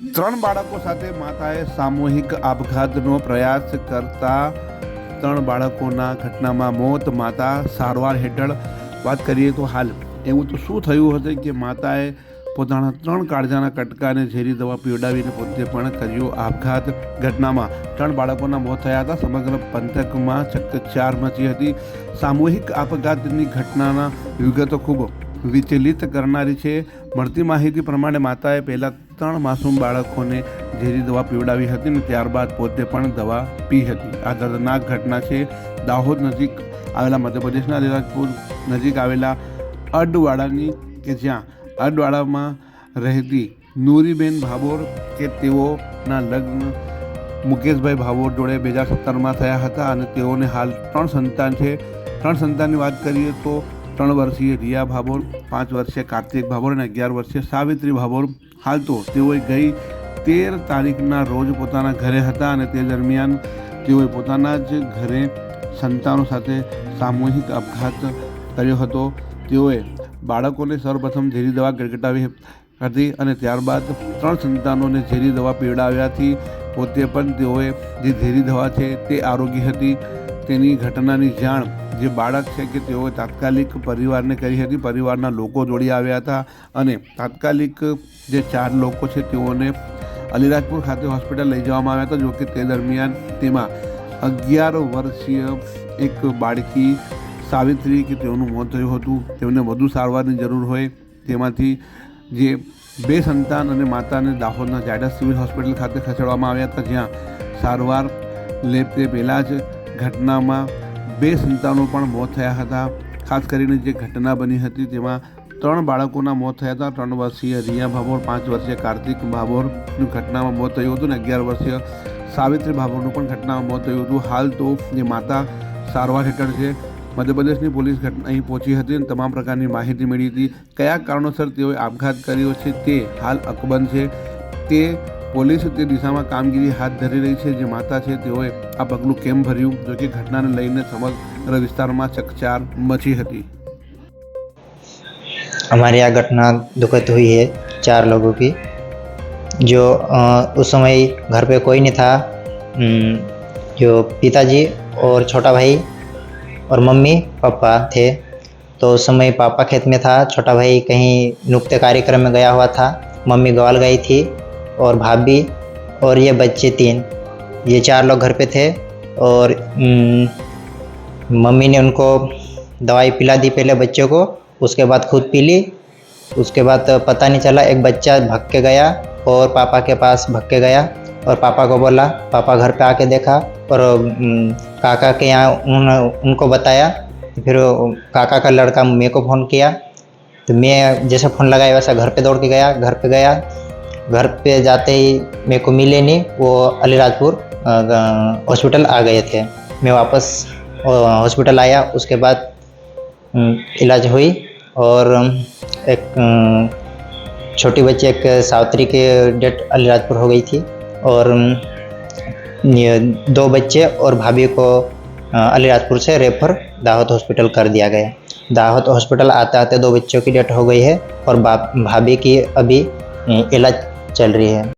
ત્રણ બાળકો સાથે માતાએ સામૂહિક આપઘાતનો પ્રયાસ કરતા ત્રણ બાળકોના ઘટનામાં મોત, માતા સારવાર હેઠળ। વાત કરીએ તો હાલ એવું તો શું થયું હશે કે માતાએ પોતાના ત્રણ કાળજાના કટકાને ઝેરી દવા પીવડાવીને પોતે પણ કર્યો આપઘાત। ઘટનામાં ત્રણ બાળકોના મોત થયા હતા। સમગ્ર પંથકમાં ચકચાર મચી હતી। સામૂહિક આપઘાતની ઘટનાના વિગતો ખૂબ વિચલિત કરનારી છે। મળતી માહિતી પ્રમાણે માતાએ પહેલાં ત્રણ માસૂમ બાળકોને ઝેરી દવા પીવડાવી હતી અને ત્યારબાદ પોતે પણ દવા પી હતી। આ દર્દનાક ઘટના છે દાહોદ નજીક આવેલા મધ્યપ્રદેશના અલીરાજપુર નજીક આવેલા અડવાડાની, કે જ્યાં અડવાડામાં રહેતી નૂરીબેન ભાભોર કે તેઓના લગ્ન મુકેશભાઈ ભાભોર જોડે 2017માં થયા હતા અને તેઓને હાલ ત્રણ સંતાન છે। ત્રણ સંતાનની વાત કરીએ તો 3 વર્ષીય રિયા ભાભોર, 5 વર્ષીય કાર્તિક ભાભોર અને 11 વર્ષીય સાવિત્રી ભાભોર। હાલ તો તેઓએ ગઈ 13 તારીખના રોજ પોતાના ઘરે હતા અને તે દરમિયાન તેઓએ પોતાના જ ઘરે સંતાનો સાથે સામૂહિક આપઘાત કર્યો હતો। તેઓએ બાળકોને સર્વપ્રથમ ઝેરી દવા ગટગટાવી હતી અને ત્યારબાદ ત્રણ સંતાનોને ઝેરી દવા પીવડાવ્યાથી પોતે પણ તેઓએ જે ઝેરી દવા છે તે આરોગી હતી। તેની ઘટનાની જાણ જે બાળક છે કે તેઓએ તાત્કાલિક પરિવારને કરી હતી। પરિવારના લોકો દોડી આવ્યા હતા અને તાત્કાલિક જે 4 લોકો છે તેઓને અલીરાજપુર ખાતે હોસ્પિટલ લઈ જવામાં આવ્યા હતા। જોકે તે દરમિયાન તેમાં 11 વર્ષીય એક બાળકી સાવિત્રી કે તેઓનું મોત થયું હતું। તેમને વધુ સારવારની જરૂર હોય તેમાંથી જે 2 સંતાન અને માતાને દાહોદના ઝાયડસ સિવિલ હોસ્પિટલ ખાતે ખસેડવામાં આવ્યા હતા, જ્યાં સારવાર લે તે પહેલાં જ ઘટનામાં 2 સંતાનો પણ મોત થયા હતા। ખાસ કરીને જે ઘટના બની હતી તેમાં 3 બાળકોના મોત થયા હતા। 3 વર્ષીય રિયા ભાભોર, 5 વર્ષીય કાર્તિક ભાભોરનું ઘટનામાં મોત થયું હતું અને 11 વર્ષીય સાવિત્રી ભાભોરનું પણ ઘટનામાં મોત થયું હતું। હાલ તો જે માતા સારવાર હેઠળ છે। મધ્યપ્રદેશની પોલીસ અહીં પહોંચી હતી અને તમામ પ્રકારની માહિતી મેળવી હતી। કયા કારણોસર તેઓએ આપઘાત કર્યો છે તે હાલ અકબંધ છે। તે પોલીસ તે દિશામાં કામગીરી હાથ ધરી રહી છે। જે માતા છે તેઓએ આ પગલું કેમ ભર્યું, જો કે ઘટનાને લઈને સમગ્ર વિસ્તારમાં ચકચાર મચી હતી। हमारे यहाँ घटना दुखद हुई है 4 लोगों की। जो उस समय घर पे कोई नहीं था। जो पिताजी और छोटा भाई और मम्मी पापा थे। तो उस समय पापा खेत में था, छोटा भाई कहीं नुक्ते कार्यक्रम में गया हुआ था, मम्मी ग्वाल गई थी और भाभी और ये बच्चे 3, ये 4 लोग घर पे थे। और मम्मी ने उनको दवाई पिला दी पहले बच्चों को, उसके बाद खुद पी ली। उसके बाद पता नहीं चला, एक बच्चा भाग के गया और पापा के पास भाग के गया और पापा को बोला। पापा घर पे आके देखा और काका के यहाँ उनको बताया। तो फिर काका का लड़का मेरे को फ़ोन किया, तो मैं जैसे फ़ोन लगाया वैसा घर पे दौड़ के गया। घर पे जाते ही मेरे को मिले नहीं, वो अलीराजपुर हॉस्पिटल आ गए थे। मैं वापस हॉस्पिटल आया, उसके बाद इलाज हुई और एक छोटी बच्ची एक सावित्री की डेथ अलीराजपुर हो गई थी और 2 बच्चे और भाभी को अलीराजपुर से रेफर दाहोद हॉस्पिटल कर दिया गया। दाहोद हॉस्पिटल आते आते 2 बच्चों की डेथ हो गई है और भाभी की अभी इलाज चल रही है।